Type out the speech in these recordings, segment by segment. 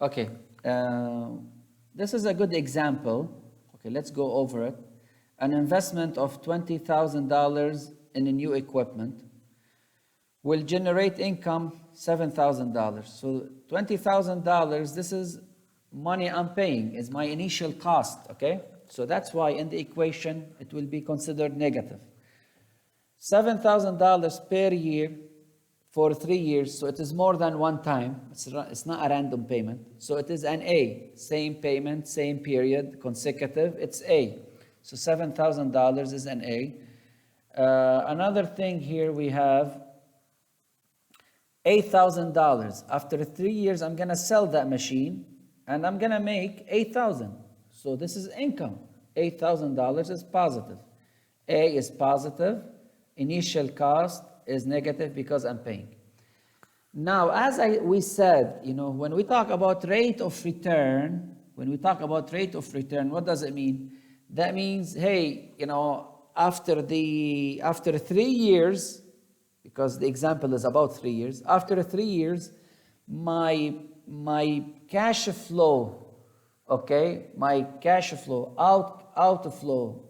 Okay, this is a good example. Okay, let's go over it. An investment of $20,000 in a new equipment will generate income $7,000. So $20,000, this is money I'm paying, is my initial cost, okay? So that's why in the equation, it will be considered negative. $7,000 per year for 3 years, so it is more than one time. It's not a random payment. So it is an A, same payment, same period, consecutive, it's A. So $7,000 is an A. Another thing here we have $8,000. After 3 years, I'm gonna sell that machine and I'm gonna make $8,000. So this is income. $8,000 is positive. A is positive. Initial cost is negative because I'm paying. Now, as we said, when we talk about rate of return, what does it mean? That means, hey, after 3 years, because the example is about 3 years, after 3 years, my cash flow, okay, my cash flow, outflow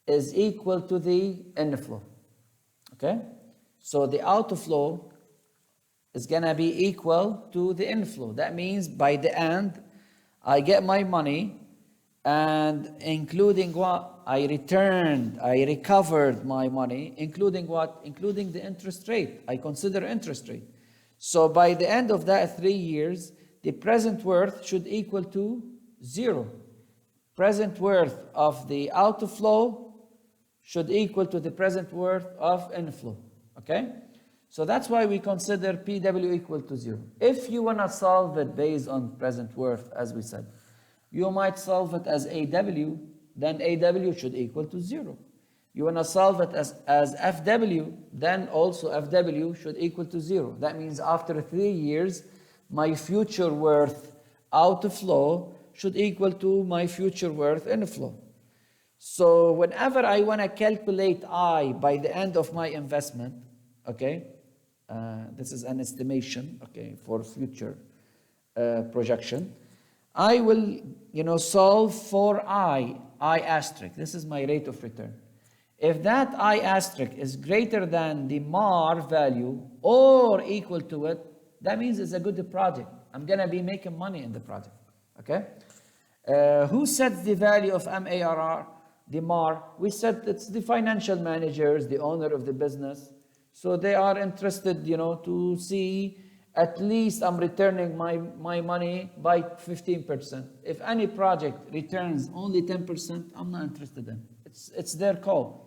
is equal to the inflow, okay? So the outflow is gonna be equal to the inflow. That means by the end, I get my money, and including what I returned, I recovered my money, including what? Including the interest rate. I consider interest rate. So by the end of that 3 years, the present worth should equal to 0. Present worth of the outflow should equal to the present worth of inflow, okay? So that's why we consider PW equal to 0. If you wanna solve it based on present worth, as we said, you might solve it as AW, then AW should equal to 0. You wanna solve it as FW, then also FW should equal to 0. That means after 3 years, my future worth outflow should equal to my future worth inflow. So whenever I want to calculate I by the end of my investment, okay, this is an estimation, okay, for future projection, I will, solve for I asterisk. This is my rate of return. If that I asterisk is greater than the MAR value or equal to it, that means it's a good project. I'm going to be making money in the project, okay? Who sets the value of MARR? The MAR, we said it's the financial managers, the owner of the business. So they are interested, to see at least I'm returning my money by 15%. If any project returns only 10%, I'm not interested in. It's their call.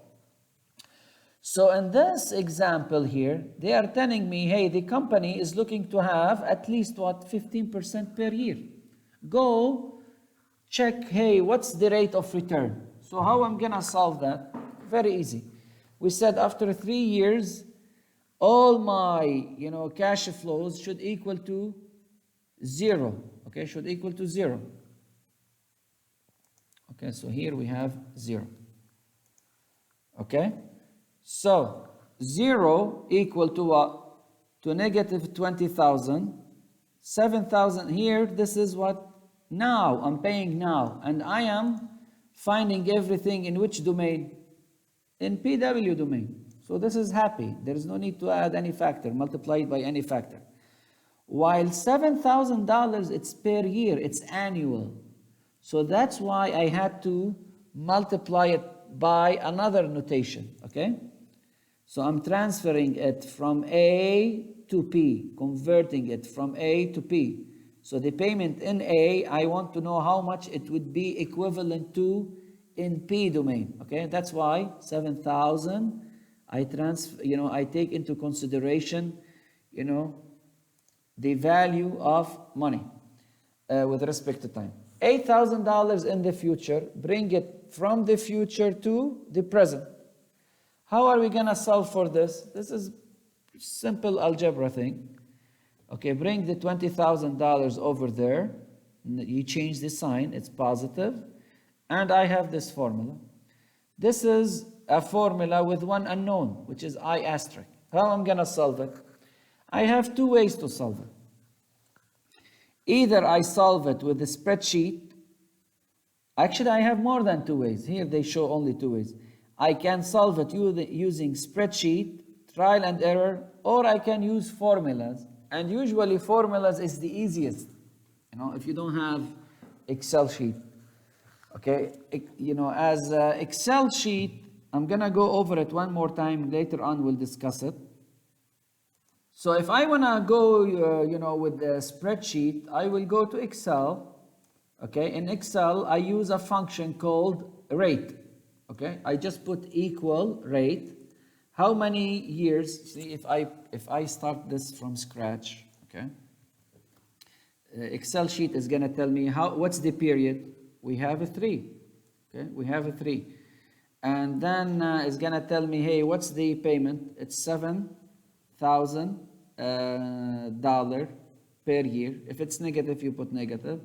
So in this example here, they are telling me, hey, the company is looking to have at least 15% per year. Go check, hey, what's the rate of return? So how I'm gonna solve that? Very easy. We said after 3 years, all my cash flows should equal to 0. Okay, should equal to 0. Okay, so here we have 0. Okay, so 0 equal to what? To negative 20,000. 7,000 here, this is what? Now, I'm paying now. And I am finding everything in which domain? In PW domain. So this is happy. There is no need to add any factor, multiply it by any factor. While $7,000, it's per year, it's annual. So that's why I had to multiply it by another notation, okay? So I'm transferring it from A to P, converting it from A to P. So the payment in A, I want to know how much it would be equivalent to in P domain. Okay, that's why 7,000. I take into consideration, the value of money with respect to time. $8,000 in the future. Bring it from the future to the present. How are we gonna solve for this? This is simple algebra thing. Okay, bring the $20,000 over there. You change the sign, it's positive. And I have this formula. This is a formula with one unknown, which is I asterisk. How I'm gonna solve it? I have 2 ways to solve it. Either I solve it with the spreadsheet. Actually, I have more than two ways. Here they show only two ways. I can solve it using spreadsheet, trial and error, or I can use formulas. And usually formulas is the easiest, if you don't have Excel sheet. Okay, as Excel sheet, I'm gonna go over it one more time. Later on, we'll discuss it. So if I wanna go, with the spreadsheet, I will go to Excel. Okay, in Excel, I use a function called rate. Okay, I just put equal rate. How many years? See, if I start this from scratch, okay, Excel sheet is gonna tell me what's the period. We have a 3. Okay, we have a 3, and then it's gonna tell me, hey, what's the payment? It's $7,000 per year. If it's negative, you put negative.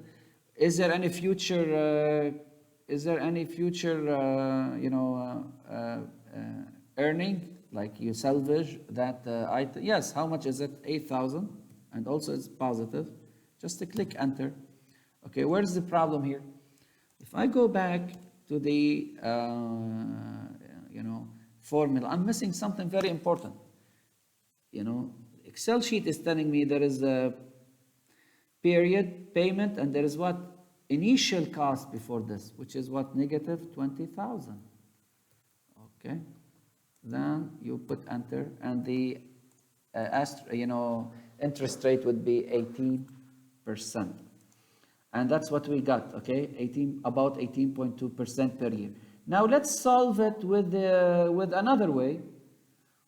Is there any future? Earning, like you salvage that item? Yes. How much is it? 8,000, and also it's positive. Just to click enter. Okay. Where's the problem here? If I go back to the formula, I'm missing something very important. Excel sheet is telling me there is a period, payment, and there is what? Initial cost before this, which is what? Negative 20,000. Okay. Then you put enter, and the interest rate would be 18%. And that's what we got, okay? About 18.2% per year. Now let's solve it with another way.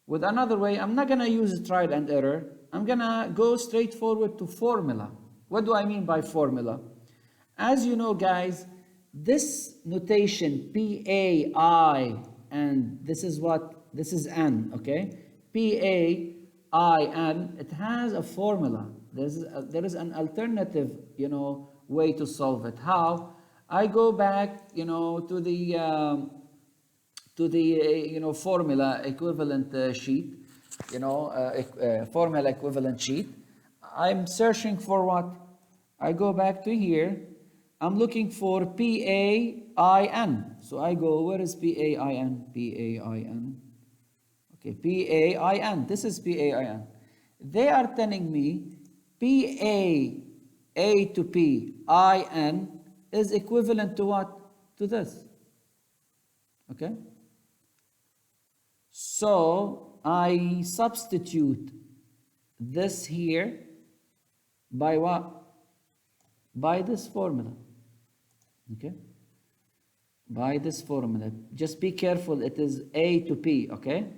With another way, I'm not gonna use trial and error. I'm gonna go straight forward to formula. What do I mean by formula? As you know, guys, this notation PAI, and this is N, okay? PAIN, it has a formula. There is an alternative, way to solve it. How? I go back, to the formula equivalent sheet, formula equivalent sheet. I'm searching for what? I go back to here. I'm looking for PAIN. So I go, where is PAIN? PAIN. Okay, PAIN. This is PAIN. They are telling me PA, A to P, IN is equivalent to what? To this. Okay? So I substitute this here by what? By this formula. Okay? By this formula. Just be careful, it is A to P, okay?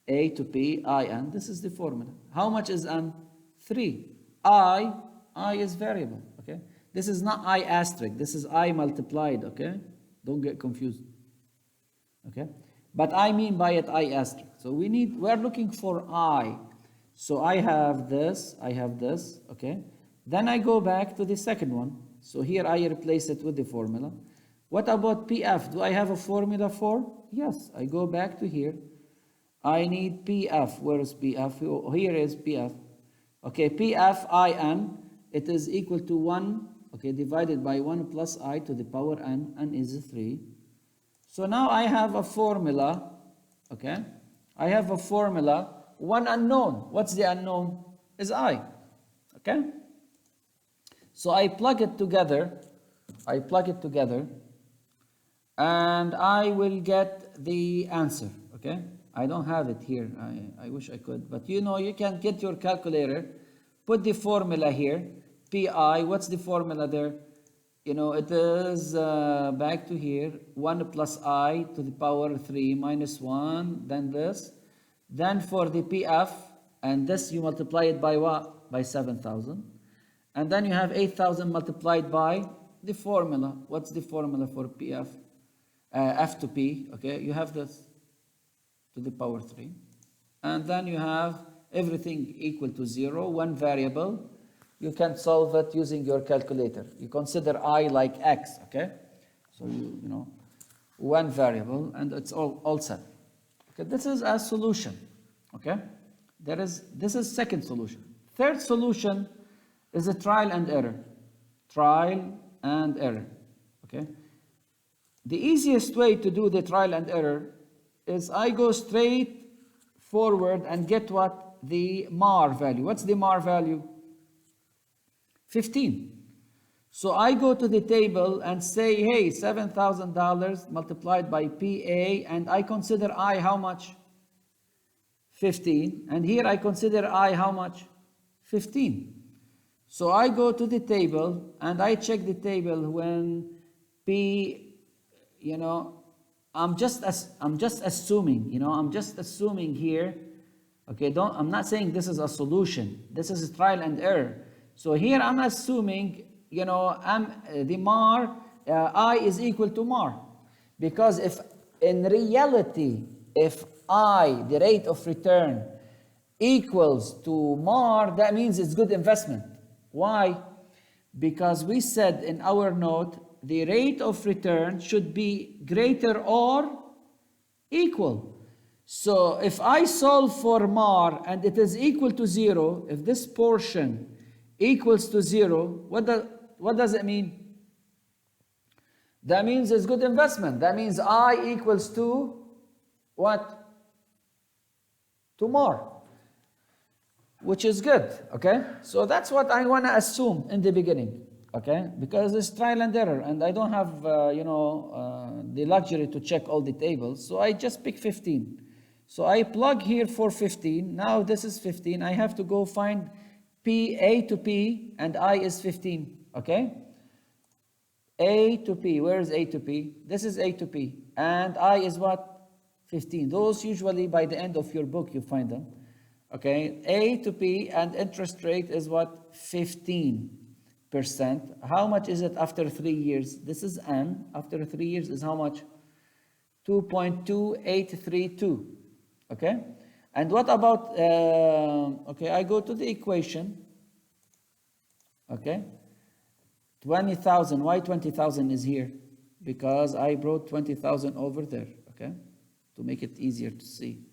A to P, IN. This is the formula. How much is N? 3. I is variable, okay? This is not I asterisk. This is I multiplied, okay? Don't get confused, okay? But I mean by it I asterisk. So we're looking for I. So I have this, okay? Then I go back to the second one. So here I replace it with the formula. What about PF? Do I have a formula for? Yes, I go back to here. I need PF. Where is PF? Oh, here is PF. Okay, PFIN, it is equal to 1, okay, divided by 1 plus I to the power n, n is 3. So now I have a formula, okay? I have a formula, one unknown. What's the unknown? Is I, okay? So I plug it together, and I will get the answer, okay? I don't have it here. I wish I could. But you can get your calculator, put the formula here, PI. What's the formula there? It is back to here, 1 plus I to the power 3 minus 1, then this. Then for the PF, and this you multiply it by what? By 7,000. And then you have 8,000 multiplied by the formula. What's the formula for PF? F to P, okay? You have this to the power 3. And then you have everything equal to 0, one variable. You can solve it using your calculator. You consider I like X, okay? So one variable, and it's all set. Okay, this is a solution, okay? This is second solution. Third solution is a trial and error. trial and error, okay? The easiest way to do the trial and error is I go straight forward and get what? The MAR value. What's the MAR value? 15. So I go to the table and say, hey, $7,000 multiplied by PA, and I consider I how much? 15. And here I consider I how much? 15. So I go to the table and I check the table when P, you know, I'm just assuming, I'm just assuming here, okay, I'm not saying this is a solution. This is a trial and error. So here I'm assuming, the MAR, I is equal to MAR. Because if in reality, if I, the rate of return, equals to MAR, that means it's good investment. Why? Because we said in our note, the rate of return should be greater or equal. So if I solve for MAR and it is equal to 0, if this portion equals to 0, what does it mean? That means it's good investment. That means I equals to what? To MAR, which is good, okay? So that's what I want to assume in the beginning, okay? Because it's trial and error, and I don't have, the luxury to check all the tables, so I just pick 15. So I plug here for 15. Now this is 15. I have to go find P, A to P, and I is 15, okay? A to P, where is A to P? This is A to P, and I is what? 15. Those usually by the end of your book you find them, okay? A to P, and interest rate is what? 15%. How much is it after 3 years? This is N. After 3 years is how much? 2.2832, okay? And what about, okay, I go to the equation, okay? 20,000, why 20,000 is here? Because I brought 20,000 over there, okay? To make it easier to see.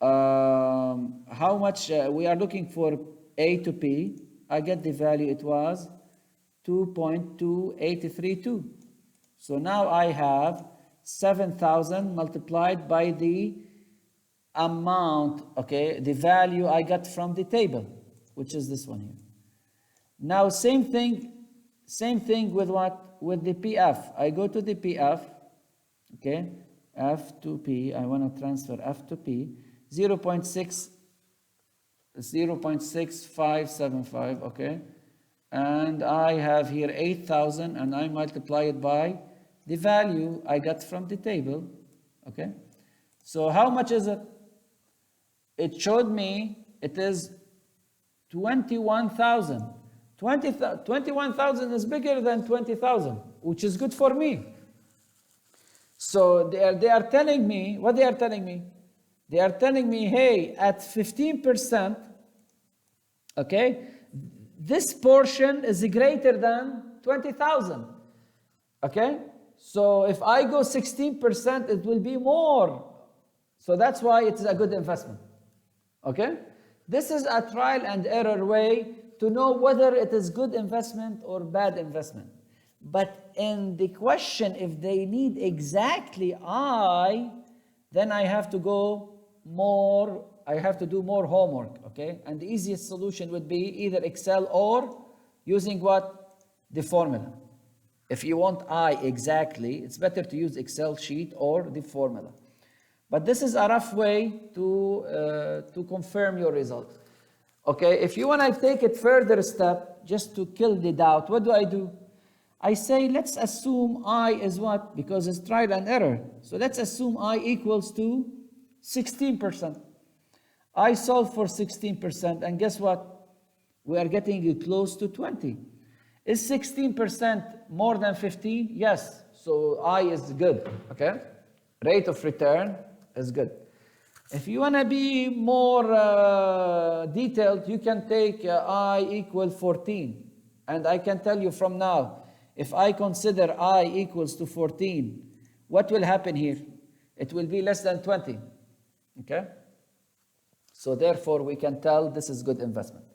How much, we are looking for A to P. I get the value, it was 2.2832. So now I have 7,000 multiplied by the amount, okay, the value I got from the table, which is this one here. Now same thing with what? With the PF. I go to the PF, okay, F to P, I want to transfer F to P, 0.6575, okay, and I have here 8,000, and I multiply it by the value I got from the table, okay. So how much is it? It showed me it is 21,000. 21,000 is bigger than 20,000, which is good for me. So they are telling me, what they are telling me? They are telling me, hey, at 15%, okay, this portion is greater than 20,000, okay? So if I go 16%, it will be more. So that's why it's a good investment, okay? This is a trial and error way to know whether it is good investment or bad investment. But in the question, if they need exactly I, then I have to go more, I have to do more homework, okay? And the easiest solution would be either Excel or using what? The formula. If you want I exactly, it's better to use Excel sheet or the formula. But this is a rough way to confirm your result. Okay, if you want to take it further step, just to kill the doubt, what do? I say, let's assume I is what? Because it's trial and error. So let's assume I equals to 16%. I solve for 16%, and guess what? We are getting close to 20. Is 16% more than 15? Yes. So I is good, okay? Rate of return is good. If you want to be more detailed, you can take I equal 14. And I can tell you from now, if I consider I equals to 14, what will happen here? It will be less than 20, okay? So therefore, we can tell this is good investment.